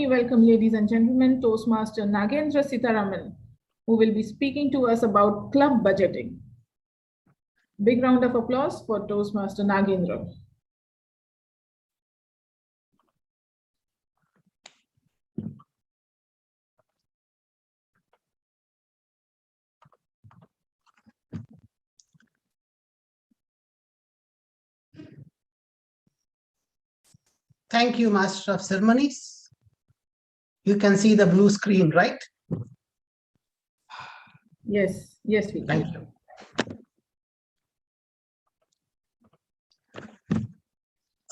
me welcome, ladies and gentlemen, Toastmaster Nagendra Seetharam, who will be speaking to us about club budgeting. Big round of applause for Toastmaster Nagendra. Thank you, Master of Ceremonies. You can see the blue screen, right? Yes, yes, we can. Thank you.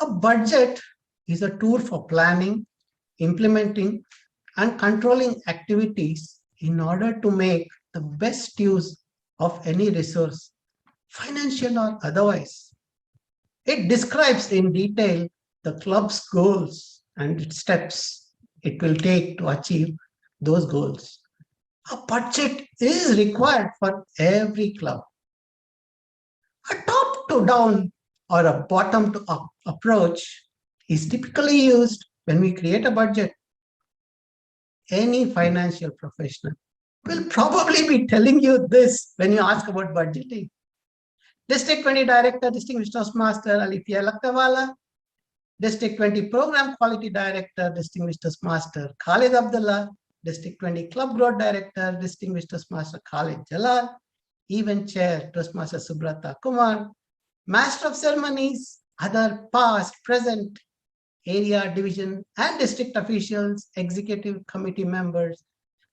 A budget is a tool for planning, implementing, and controlling activities in order to make the best use of any resource, financial or otherwise. It describes in detail the club's goals and its steps it will take to achieve those goals. A budget is required for every club. A top-to-down or a bottom-to-up approach is typically used when we create a budget. Any financial professional will probably be telling you this when you ask about budgeting. District 20 Director, Distinguished Toastmaster Alithia Laktawala, District 20 Program Quality Director, Distinguished Toastmaster Khalid Abdullah, District 20 Club Growth Director, Distinguished Toastmaster Khalid Jalal, Event Chair Toastmaster Subrata Kumar, Master of Ceremonies, other past, present, area, division, and district officials, executive committee members,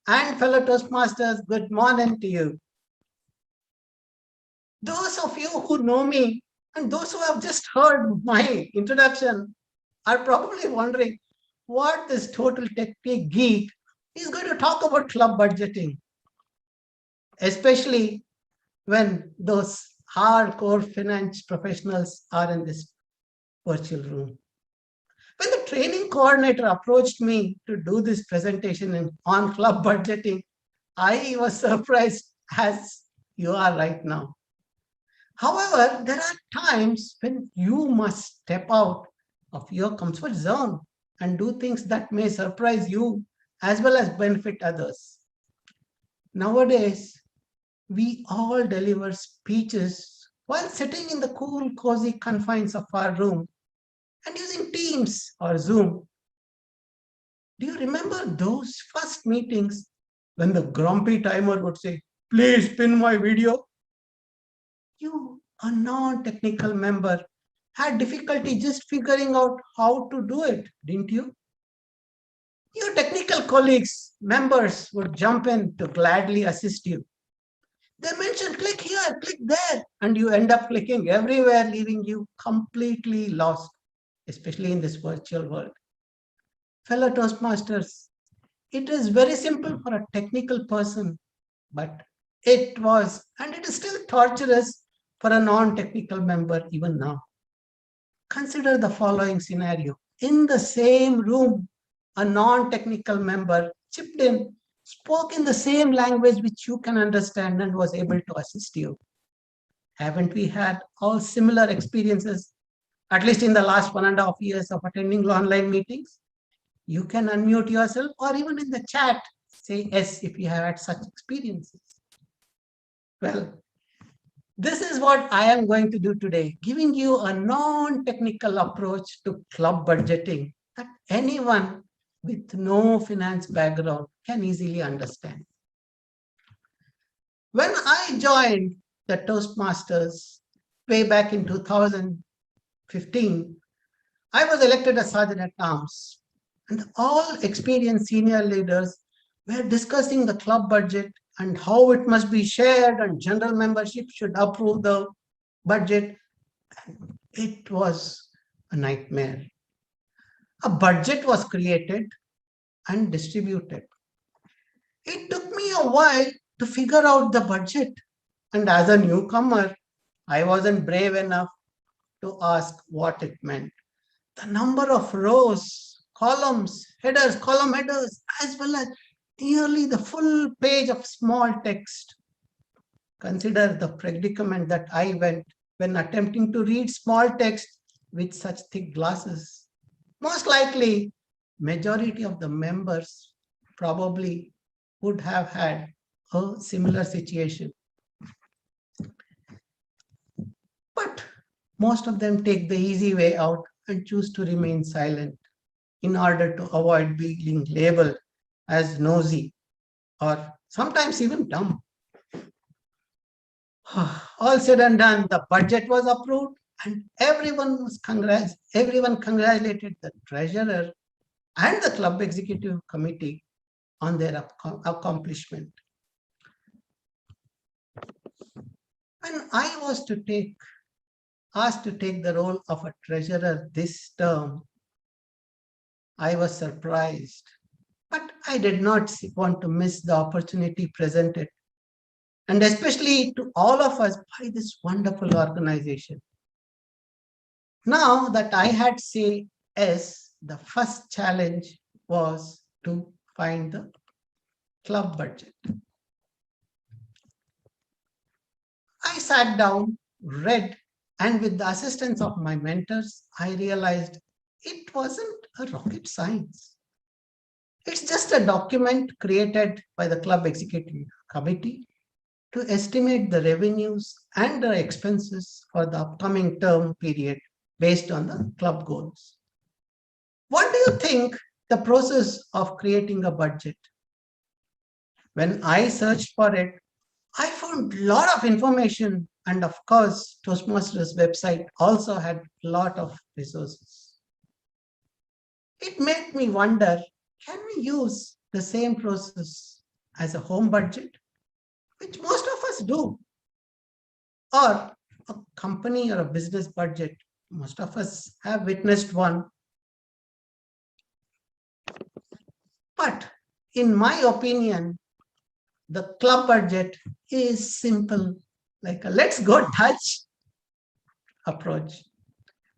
and fellow Toastmasters, good morning to you. Those of you who know me and those who have just heard my introduction are probably wondering what this total technique geek is going to talk about club budgeting, especially when those hardcore finance professionals are in this virtual room. When the training coordinator approached me to do this presentation on club budgeting, I was surprised as you are right now. However, there are times when you must step out of your comfort zone and do things that may surprise you as well as benefit others. Nowadays, we all deliver speeches while sitting in the cool, cozy confines of our room and using Teams or Zoom. Do you remember those first meetings when the grumpy timer would say, "Please pin my video"? You, a non-technical member, had difficulty just figuring out how to do it, didn't you? Your technical colleagues, members would jump in to gladly assist you. They mentioned click here, click there, and you end up clicking everywhere, leaving you completely lost, especially in this virtual world. Fellow Toastmasters, it is very simple for a technical person, but it was, and it is still torturous for a non-technical member even now. Consider the following scenario. In the same room, a non-technical member chipped in, spoke in the same language which you can understand and was able to assist you. Haven't we had all similar experiences, at least in the last 1.5 years of attending online meetings? You can unmute yourself or even in the chat, say yes if you have had such experiences. Well, this is what I am going to do today, giving you a non-technical approach to club budgeting that anyone with no finance background can easily understand. When I joined the Toastmasters way back in 2015, I was elected as Sergeant at Arms, and all experienced senior leaders were discussing the club budget and how it must be shared and general membership should approve the budget. It was a nightmare. A budget was created and distributed. It took me a while to figure out the budget. And as a newcomer, I wasn't brave enough to ask what it meant. The number of rows, columns, headers, column headers, as well as nearly the full page of small text. Consider the predicament that I went when attempting to read small text with such thick glasses. Most likely, majority of the members probably would have had a similar situation. But most of them take the easy way out and choose to remain silent in order to avoid being labeled as nosy or sometimes even dumb. All said and done, the budget was approved and everyone congratulated the treasurer and the club executive committee on their accomplishment. When I was asked to take the role of a treasurer this term, I was surprised, but I did not want to miss the opportunity presented, and especially to all of us by this wonderful organization. Now that I had say yes, the first challenge was to find the club budget. I sat down, read, and with the assistance of my mentors, I realized it wasn't a rocket science. It's just a document created by the club executive committee to estimate the revenues and the expenses for the upcoming term period based on the club goals. What do you think the process of creating a budget? When I searched for it, I found a lot of information, and of course, Toastmasters website also had a lot of resources. It made me wonder, can we use the same process as a home budget, which most of us do, or a company or a business budget? Most of us have witnessed one. But in my opinion, the club budget is simple, like a let's go Dutch approach.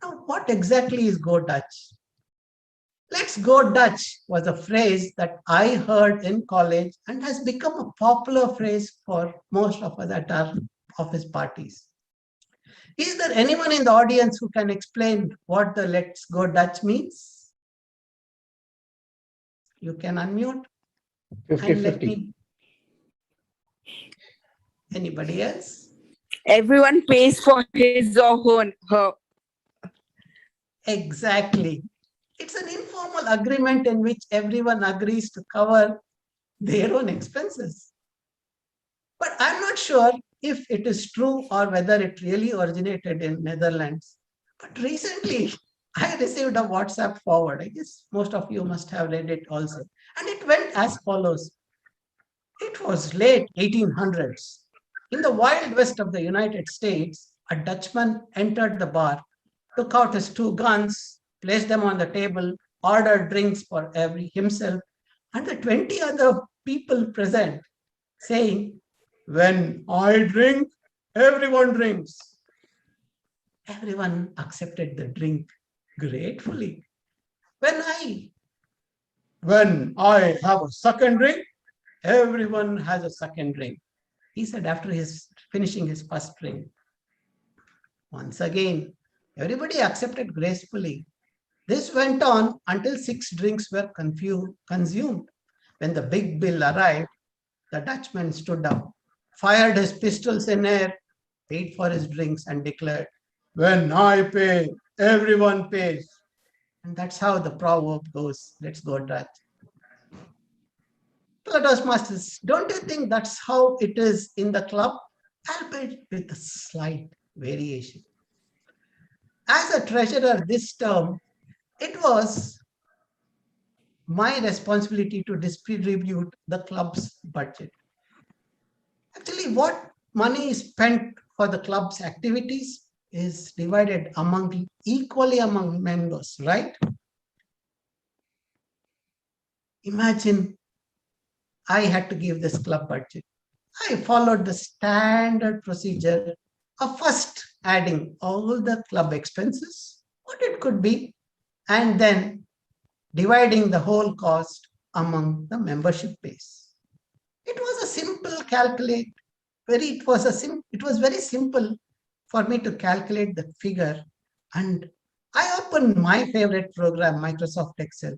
Now, what exactly is go Dutch? Let's go Dutch was a phrase that I heard in college and has become a popular phrase for most of us at our office parties. Is there anyone in the audience who can explain what the let's go Dutch means? You can unmute. 50-50. Anybody else? Everyone pays for his or her. Exactly. It's an informal agreement in which everyone agrees to cover their own expenses. But I'm not sure if it is true or whether it really originated in Netherlands. But recently, I received a WhatsApp forward. I guess most of you must have read it also. And it went as follows. It was late 1800s. In the wild west of the United States, a Dutchman entered the bar, took out his 2 guns, placed them on the table, ordered drinks for himself and the 20 other people present, saying, "When I drink, everyone drinks." Everyone accepted the drink gratefully. When I have a second drink, everyone has a second drink, he said after finishing his first drink. Once again, everybody accepted gracefully. This went on until 6 drinks were consumed. When the big bill arrived, the Dutchman stood up, fired his pistols in air, paid for his drinks and declared, "When I pay, everyone pays." And that's how the proverb goes. Let's go Dutch. Toastmasters, don't you think that's how it is in the club? Albeit with a slight variation. As a treasurer this term, it was my responsibility to distribute the club's budget. Actually, what money is spent for the club's activities is divided equally among members, right? Imagine I had to give this club budget. I followed the standard procedure of first adding all the club expenses, what it could be, and then dividing the whole cost among the membership base. It was a simple calculate. It was very simple for me to calculate the figure, and I opened my favorite program, Microsoft Excel,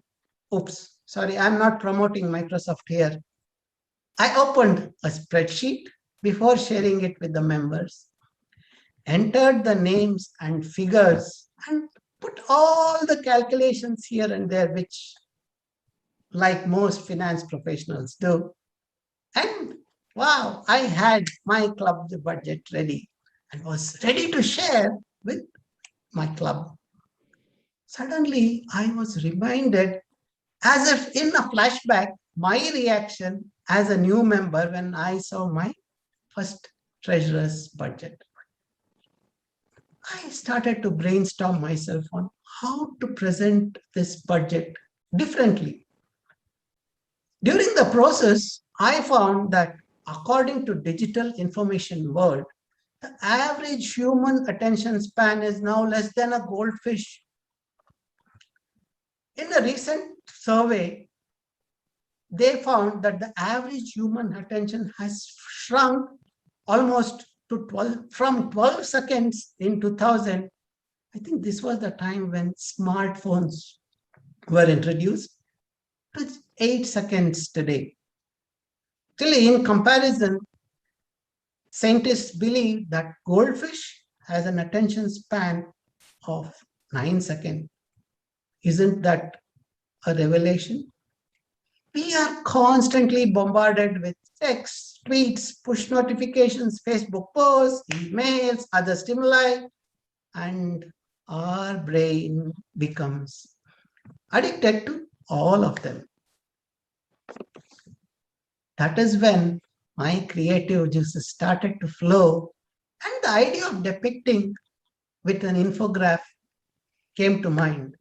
oops, sorry, I'm not promoting Microsoft here. I opened a spreadsheet before sharing it with the members, entered the names and figures, and put all the calculations here and there, which like most finance professionals do. And wow, I had my club budget ready and was ready to share with my club. Suddenly, I was reminded, as if in a flashback, my reaction as a new member when I saw my first treasurer's budget. I started to brainstorm myself on how to present this budget differently. During the process, I found that according to digital information world, the average human attention span is now less than a goldfish. In a recent survey, they found that the average human attention has shrunk almost to 12 seconds in 2000. I think this was the time when smartphones were introduced, to 8 seconds today. Still, in comparison, scientists believe that goldfish has an attention span of 9 seconds. Isn't that a revelation? We are constantly bombarded with texts, tweets, push notifications, Facebook posts, emails, other stimuli, and our brain becomes addicted to all of them. That is when my creative juices started to flow, and the idea of depicting with an infographic came to mind.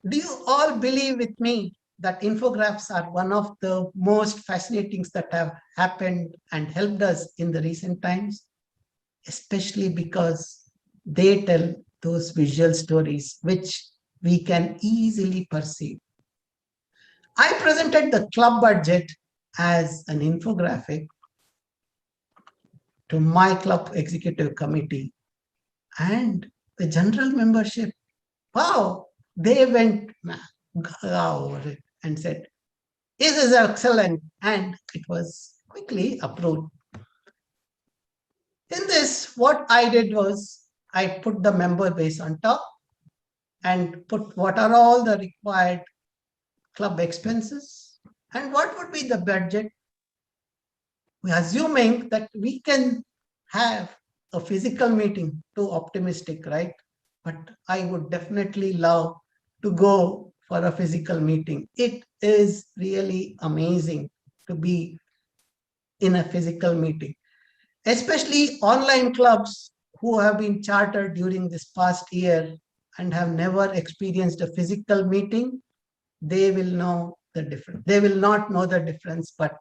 Do you all believe with me that infographics are one of the most fascinating things that have happened and helped us in the recent times? Especially because they tell those visual stories which we can easily perceive. I presented the club budget as an infographic to my club executive committee, and the general membership, wow, they went over it and said, this is excellent, and it was quickly approved. In this, what I did was I put the member base on top and put what are all the required club expenses and what would be the budget. We're assuming that we can have a physical meeting, too optimistic, right? But I would definitely love to go for a physical meeting. It is really amazing to be in a physical meeting, especially online clubs who have been chartered during this past year and have never experienced a physical meeting. They will know the difference. They will not know the difference, but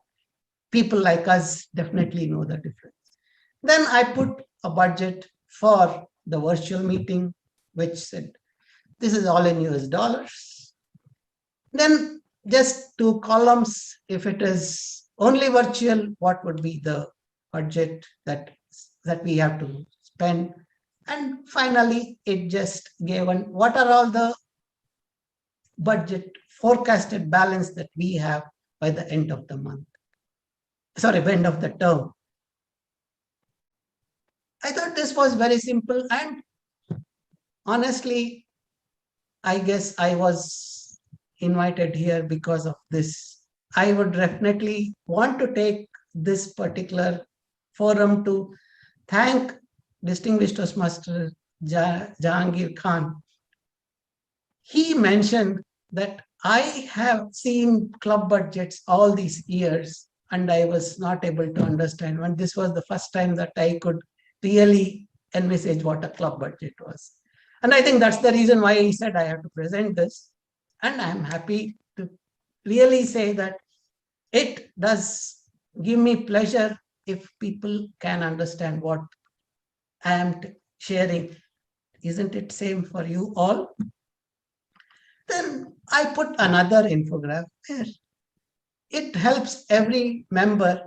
people like us definitely know the difference. Then I put a budget for the virtual meeting, which said, this is all in US dollars. Then just 2 columns, if it is only virtual, what would be the budget that we have to spend? And finally, it just gave what are all the budget forecasted balance that we have by the end of the month. Sorry, by end of the term. I thought this was very simple, and honestly, I guess I was invited here because of this. I would definitely want to take this particular forum to thank distinguished Toastmaster Jahangir Khan. He mentioned that I have seen club budgets all these years and I was not able to understand when this was the first time that I could really envisage what a club budget was. And I think that's the reason why he said I have to present this. And I'm happy to really say that it does give me pleasure if people can understand what I am sharing. Isn't it same for you all? Then I put another infographic there. It helps every member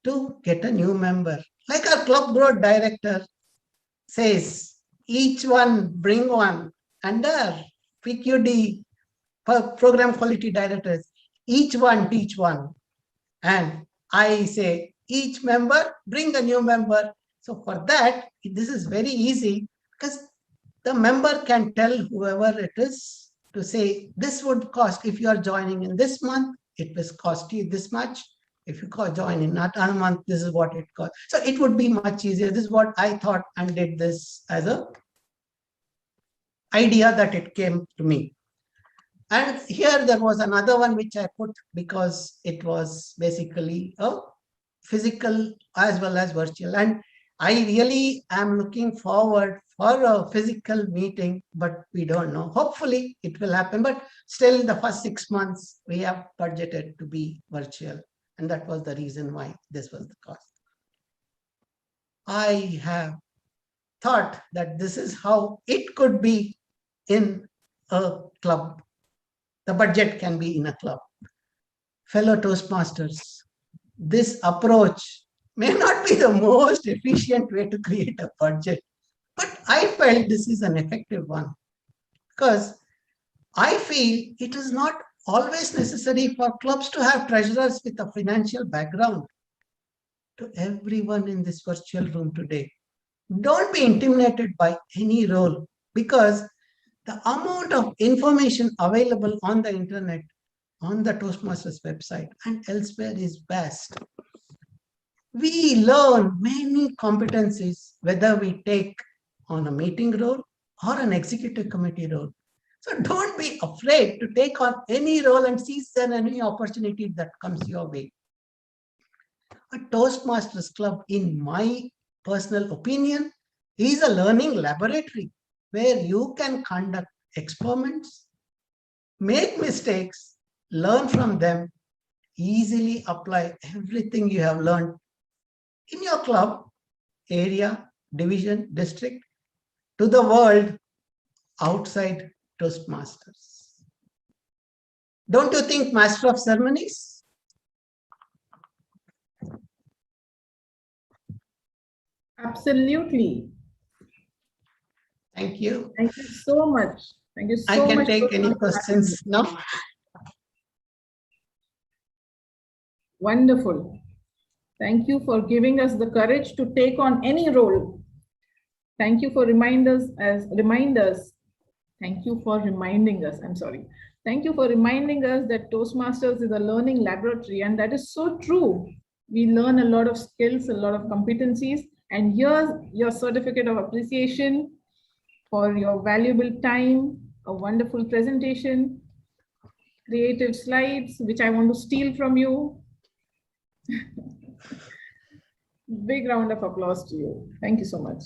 to get a new member. Like our club board director says, each one bring one under PQD program quality directors, each one teach one. And I say, each member, bring a new member. So for that, this is very easy because the member can tell whoever it is to say, this would cost, if you are joining in this month, it will cost you this much. If you join in another month, this is what it costs. So it would be much easier. This is what I thought and did this as a idea that it came to me. And here there was another one which I put because it was basically a physical as well as virtual. And I really am looking forward for a physical meeting, but we don't know. Hopefully it will happen, but still the first 6 months we have budgeted to be virtual. And that was the reason why this was the cost. I have thought that this is how it could be in a club. The budget can be in a club. Fellow Toastmasters, this approach may not be the most efficient way to create a budget, but I felt this is an effective one because I feel it is not always necessary for clubs to have treasurers with a financial background. To everyone in this virtual room today, don't be intimidated by any role because the amount of information available on the internet, on the Toastmasters website and elsewhere is vast. We learn many competencies, whether we take on a meeting role or an executive committee role. So don't be afraid to take on any role and seize any opportunity that comes your way. A Toastmasters club, in my personal opinion, is a learning laboratory where you can conduct experiments, make mistakes, learn from them, easily apply everything you have learned in your club, area, division, district, to the world outside Toastmasters. Don't you think, Master of Ceremonies? Absolutely. Thank you. Thank you so much. Thank you so much. I can take any questions now. Wonderful. Thank you for giving us the courage to take on any role. Thank you for reminders. Thank you for reminding us. I'm sorry. Thank you for reminding us that Toastmasters is a learning laboratory, and that is so true. We learn a lot of skills, a lot of competencies, and here's your certificate of appreciation for your valuable time, a wonderful presentation, creative slides, which I want to steal from you. Big round of applause to you. Thank you so much.